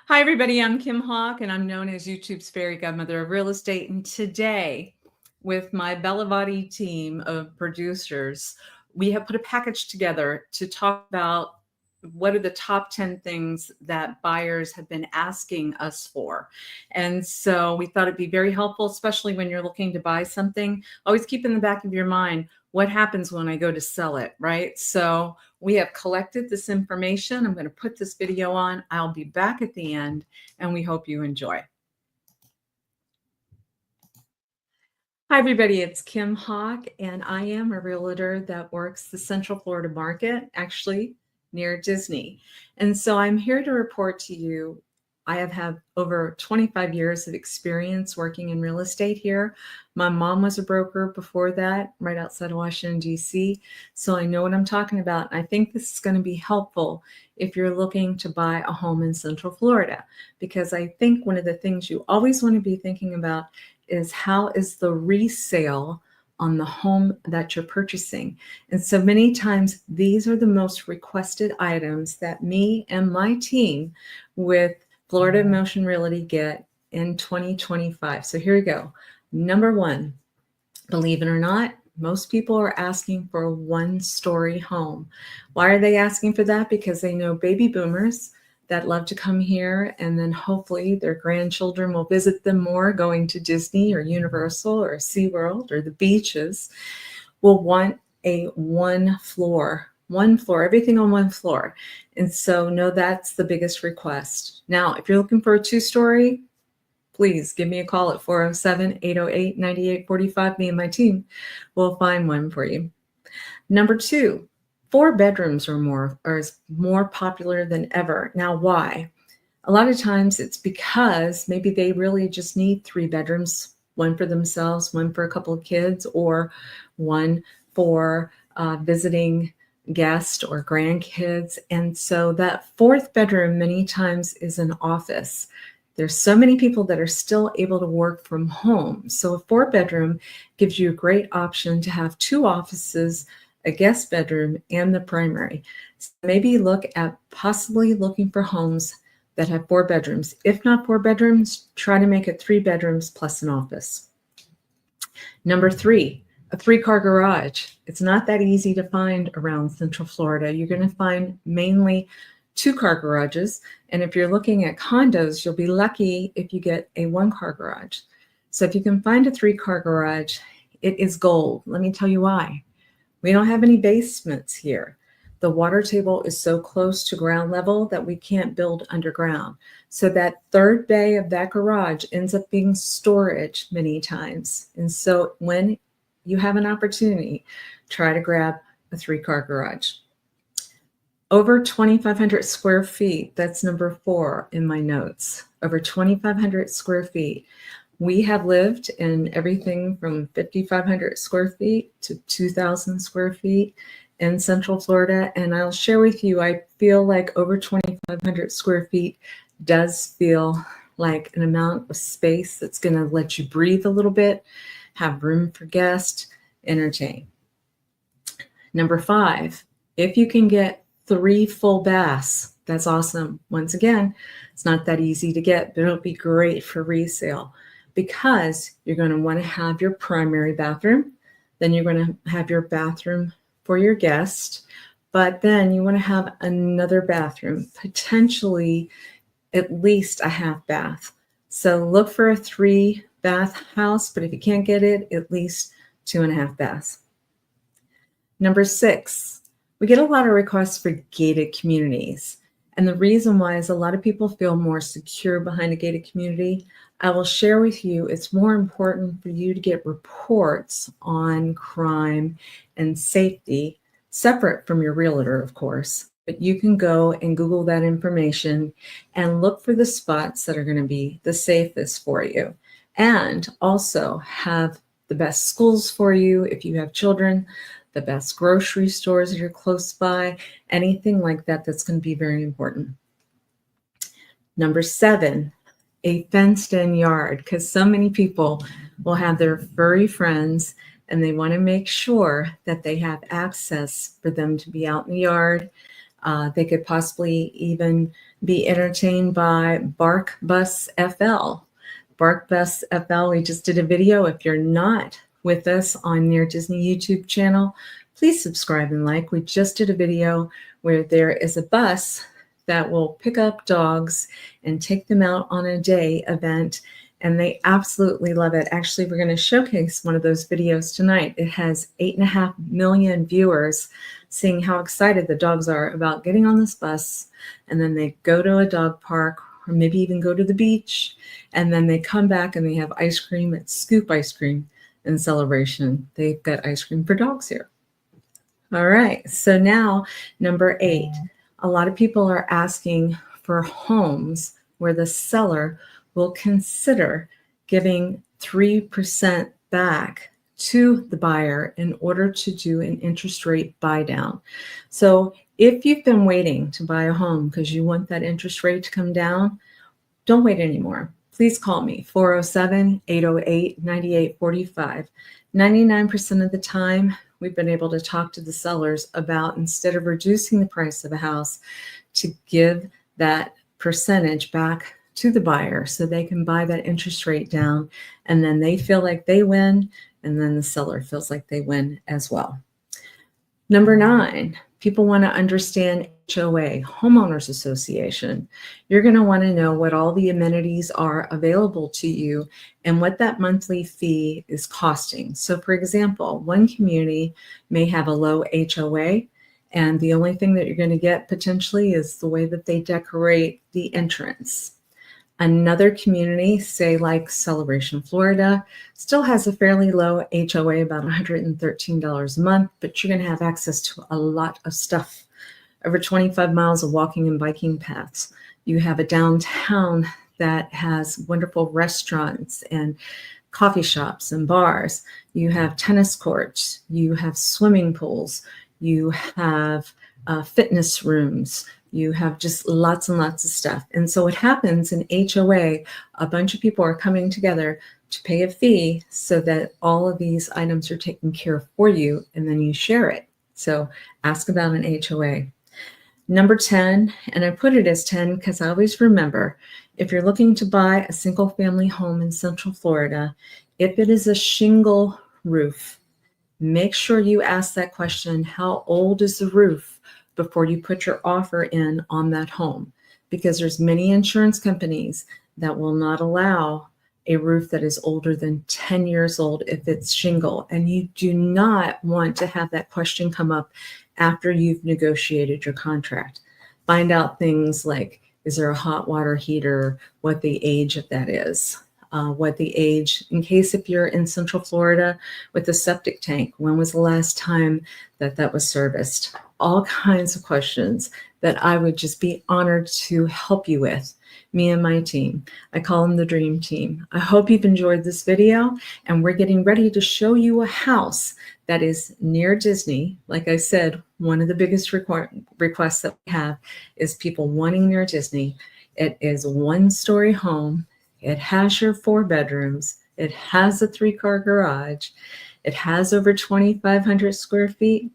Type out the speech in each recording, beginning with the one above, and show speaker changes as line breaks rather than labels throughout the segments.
Hi, everybody. I'm Kim Hawk, and I'm known as YouTube's fairy godmother of real estate. And today, with my Bellavati team of producers, we have put a package together to talk about what are the top 10 things that buyers have been asking us for. And so we thought it'd be very helpful, especially when you're looking to buy something. Always keep in the back of your mind, what happens when I go to sell it, right? So we have collected this information. I'm going to put this video on. I'll be back at the end, and we hope you enjoy. Hi, everybody. It's Kim Hawk, and I am a realtor that works the Central Florida market, actually near Disney. And so I'm here to report to you. I have had over 25 years of experience working in real estate here. My mom was a broker before that, right outside of Washington, D.C. So I know what I'm talking about. I think this is going to be helpful if you're looking to buy a home in Central Florida, because I think one of the things you always want to be thinking about is how is the resale on the home that you're purchasing. And so many times these are the most requested items that me and my team with Florida In Motion Realty get in 2025. So here we go. Number one, believe it or not, most people are asking for a one-story home. Why are they asking for that? Because they know baby boomers that love to come here, and then hopefully their grandchildren will visit them more, going to Disney or Universal or SeaWorld or the beaches, will want a one floor, everything on one floor. And so no, that's the biggest request. Now, if you're looking for a two-story, please give me a call at 407-808-9845. Me and my team will find one for you. Number two, 4 bedrooms or more is more popular than ever. Now, why? A lot of times it's because maybe they really just need 3 bedrooms, one for themselves, one for a couple of kids, or one for visiting guests or grandkids. And so that 4th bedroom many times is an office. There's so many people that are still able to work from home. So a 4-bedroom gives you a great option to have 2 offices, a guest bedroom, and the primary. So maybe look at possibly looking for homes that have 4 bedrooms. If not 4 bedrooms, try to make it 3 bedrooms plus an office. Number 3, a 3-car garage. It's not that easy to find around Central Florida. You're going to find mainly 2-car garages. And if you're looking at condos, you'll be lucky if you get a 1-car garage. So if you can find a 3-car garage, it is gold. Let me tell you why. We don't have any basements here. The water table is so close to ground level that we can't build underground. So that 3rd bay of that garage ends up being storage many times. And so when you have an opportunity, try to grab a 3-car garage. Over 2,500 square feet, that's number 4 in my notes. Over 2,500 square feet. We have lived in everything from 5,500 square feet to 2,000 square feet in Central Florida. And I'll share with you, I feel like over 2,500 square feet does feel like an amount of space that's going to let you breathe a little bit, have room for guests, entertain. Number 5, if you can get 3 full baths, that's awesome. Once again, it's not that easy to get, but it'll be great for resale because you're going to want to have your primary bathroom, then you're going to have your bathroom for your guest, but then you want to have another bathroom, potentially at least a half bath. So look for a 3-bath house, but if you can't get it, at least 2.5 baths. Number 6, we get a lot of requests for gated communities. And the reason why is a lot of people feel more secure behind a gated community. I will share with you, it's more important for you to get reports on crime and safety, separate from your realtor, of course. But you can go and Google that information and look for the spots that are going to be the safest for you. And also have the best schools for you if you have children, the best grocery stores that are close by, anything like that that's going to be very important. Number 7, a fenced-in yard, because so many people will have their furry friends and they want to make sure that they have access for them to be out in the yard, They could possibly even be entertained by Bark Bus FL. Bark Bus FL, we just did a video. If you're not with us on Near Disney YouTube channel, please subscribe and like. We just did a video where there is a bus that will pick up dogs and take them out on a day event, and they absolutely love it. Actually, we're going to showcase one of those videos tonight. It has 8.5 million viewers seeing how excited the dogs are about getting on this bus, and then they go to a dog park or maybe even go to the beach, and then they come back and they have ice cream at Scoop Ice Cream in celebration. They've got ice cream for dogs here. All right, so now number 8. A lot of people are asking for homes where the seller will consider giving 3% back to the buyer in order to do an interest rate buy down. So if you've been waiting to buy a home because you want that interest rate to come down, don't wait anymore. Please call me, 407-808-9845. 99% of the time, we've been able to talk to the sellers about, instead of reducing the price of a house, to give that percentage back to the buyer so they can buy that interest rate down, and then they feel like they win, and then the seller feels like they win as well. Number 9, people want to understand HOA, Homeowners Association. You're going to want to know what all the amenities are available to you and what that monthly fee is costing. So for example, one community may have a low HOA, and the only thing that you're going to get potentially is the way that they decorate the entrance. Another community, say like Celebration, Florida, still has a fairly low HOA, about $113 a month, but you're going to have access to a lot of stuff. Over 25 miles of walking and biking paths. You have a downtown that has wonderful restaurants and coffee shops and bars. You have tennis courts. You have swimming pools. You have fitness rooms. You have just lots and lots of stuff. And so what happens in HOA, a bunch of people are coming together to pay a fee so that all of these items are taken care of for you, and then you share it. So ask about an HOA. Number 10, and I put it as 10 because I always remember, if you're looking to buy a single family home in Central Florida, if it is a shingle roof, make sure you ask that question, how old is the roof, before you put your offer in on that home, because there's many insurance companies that will not allow a roof that is older than 10 years old if it's shingle. And you do not want to have that question come up after you've negotiated your contract. Find out things like, is there a hot water heater, what the age of that is, what the age, in case if you're in Central Florida with a septic tank, when was the last time that that was serviced? All kinds of questions that I would just be honored to help you with, me and my team. I call them the Dream Team. I hope you've enjoyed this video, and we're getting ready to show you a house that is near Disney. Like I said, one of the biggest requests that we have is people wanting near Disney. It is a 1-story home. It has your 4 bedrooms. It has a 3-car garage. It has over 2,500 square feet.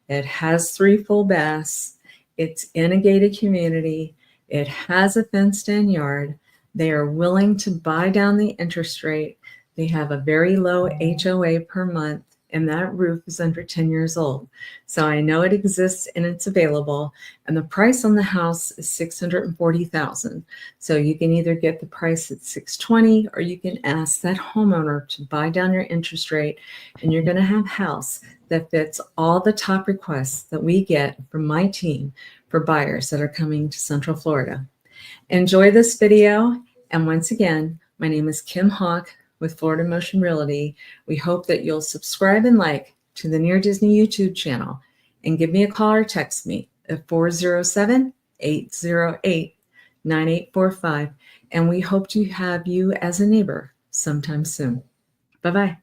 It has 3 full baths. It's in a gated community. It has a fenced-in yard. They are willing to buy down the interest rate. They have a very low HOA per month, and that roof is under 10 years old. So I know it exists and it's available. And the price on the house is $640,000. So you can either get the price at $620,000, or you can ask that homeowner to buy down your interest rate, and you're going to have a house that fits all the top requests that we get from my team for buyers that are coming to Central Florida. Enjoy this video. And once again, my name is Kim Hawk with Florida In Motion Realty. We hope that you'll subscribe and like to the Near Disney YouTube channel, and give me a call or text me at 407-808-9845. And we hope to have you as a neighbor sometime soon. Bye-bye.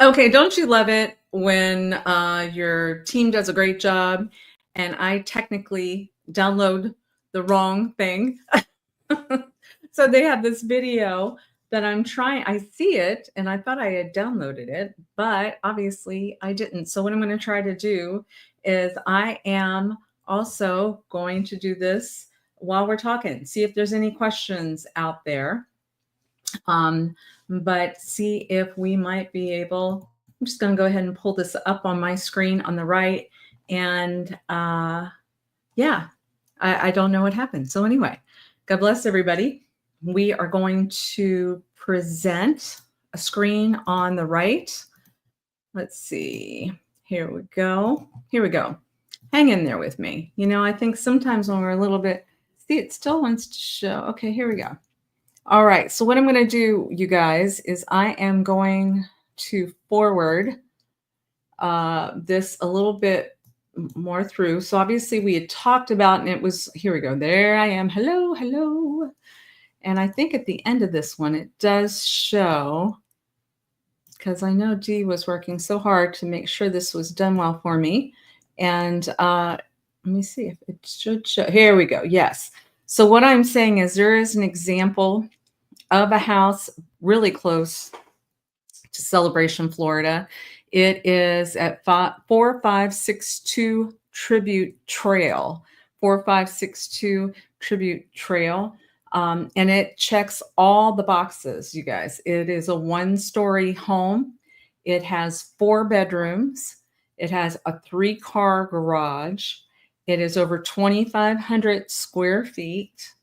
Okay, don't you love it when your team does a great job and I technically download the wrong thing? So they have this video that I'm trying. I see it and I thought I had downloaded it, but obviously I didn't. So what I'm going to try to do is I am also going to do this while we're talking. See if there's any questions out there. Um, but see if we might be able. I'm just going to go ahead and pull this up on my screen on the right. And yeah, I don't know what happened. So anyway, God bless everybody. We are going to present a screen on the right. Let's see. Here we go. Here we go. Hang in there with me. You know, I think sometimes when we're a little bit, see, it still wants to show. Okay, here we go. All right. So what I'm going to do, you guys, is I am going to forward this a little bit more through. So obviously we had talked about, and it was, here we go. There I am. Hello, hello. And I think at the end of this one, it does show, because I know Dee was working so hard to make sure this was done well for me. And let me see if it should show. Here we go. Yes. So what I'm saying is there is an example of a house really close to Celebration, Florida. It is at 4562 Tribute Trail, 4562 Tribute Trail. And it checks all the boxes, you guys. It is a one-story home. It has 4 bedrooms. It has a 3-car garage. It is over 2,500 square feet.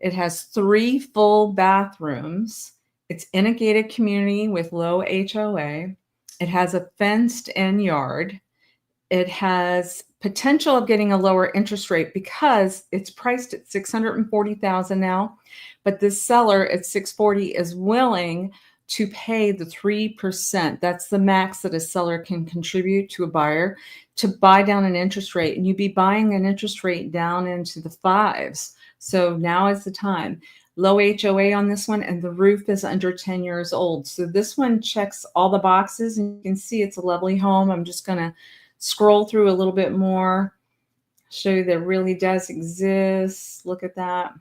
It has 3 full bathrooms. It's in a gated community with low HOA. It has a fenced-in yard. It has potential of getting a lower interest rate because it's priced at $640,000 now, but the seller at $640,000 is willing to pay the 3%. That's the max that a seller can contribute to a buyer to buy down an interest rate, and you'd be buying an interest rate down into the 5s. So now is the time. Low HOA on this one, and the roof is under 10 years old. So this one checks all the boxes, and you can see it's a lovely home. I'm just going to scroll through a little bit more, show you that it really does exist. Look at that.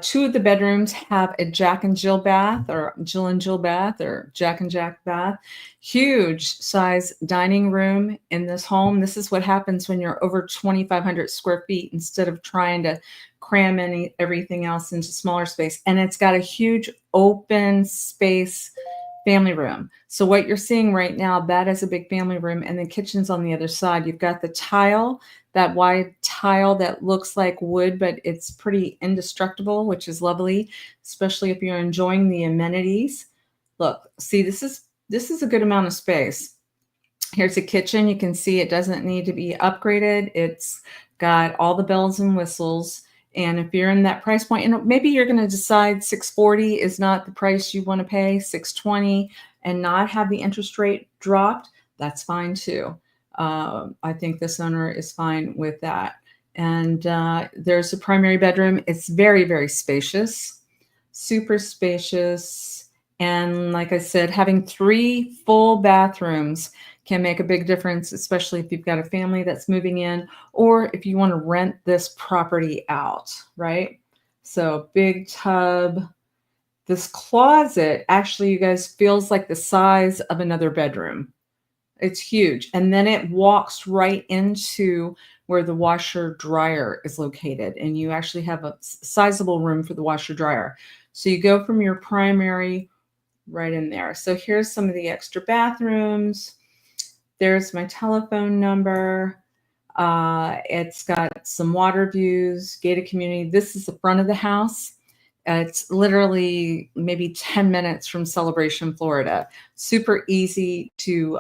2 of the bedrooms have a Jack and Jill bath, or Jill and Jill bath, or Jack and Jack bath. Huge size dining room in this home. This is what happens when you're over 2,500 square feet instead of trying to cram everything else into smaller space. And it's got a huge open space family room. So what you're seeing right now, that is a big family room, and the kitchen's on the other side. You've got the tile, that wide tile that looks like wood, but it's pretty indestructible, which is lovely, especially if you're enjoying the amenities. Look, see, this is a good amount of space. Here's a kitchen. You can see it doesn't need to be upgraded. It's got all the bells and whistles. And if you're in that price point, and maybe you're going to decide $640 is not the price you want to pay, $620, and not have the interest rate dropped, that's fine too. I think this owner is fine with that. And there's a primary bedroom. It's very, very spacious, super spacious. And like I said, having 3 full bathrooms can make a big difference, especially if you've got a family that's moving in, or if you want to rent this property out, right? So big tub. This closet actually, you guys, feels like the size of another bedroom. It's huge. And then it walks right into where the washer dryer is located. And you actually have a sizable room for the washer dryer. So you go from your primary right in there. So here's some of the extra bathrooms. There's my telephone number. It's got some water views, gated community. This is the front of the house. It's literally maybe 10 minutes from Celebration, Florida. Super easy to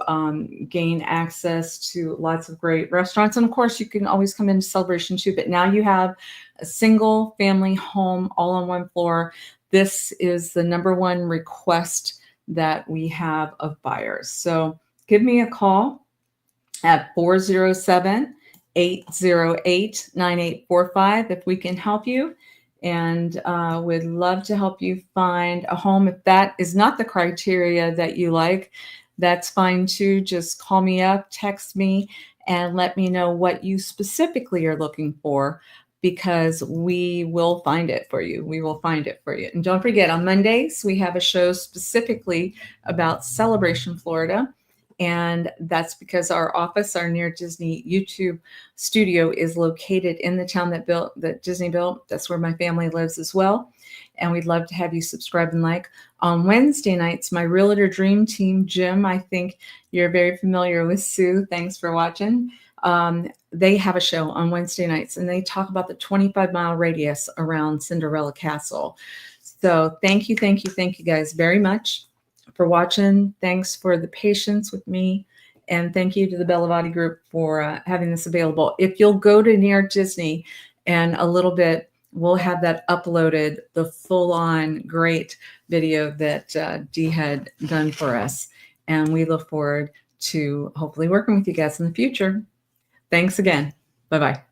gain access to lots of great restaurants. And of course, you can always come into Celebration too, but now you have a single family home all on one floor. This is the #1 request that we have of buyers. So give me a call at 407-808-9845 if we can help you. And would love to help you find a home. If that is not the criteria that you like, that's fine too. Just call me up, text me, and let me know what you specifically are looking for. because we will find it for you. We will find it for you. And don't forget, on Mondays, we have a show specifically about Celebration, Florida. And that's because our office, our Near Disney YouTube studio, is located in the town that Disney built. That's where my family lives as well. And we'd love to have you subscribe and like. On Wednesday nights, my Realtor Dream Team, Jim, I think you're very familiar with Sue. Thanks for watching. They have a show on Wednesday nights, and they talk about the 25-mile radius around Cinderella Castle. So thank you guys very much for watching. Thanks for the patience with me. And thank you to the Bellavati Group for having this available. If you'll go to Near Disney and a little bit, we'll have that uploaded, the full-on great video that Dee had done for us. And we look forward to hopefully working with you guys in the future. Thanks again. Bye-bye.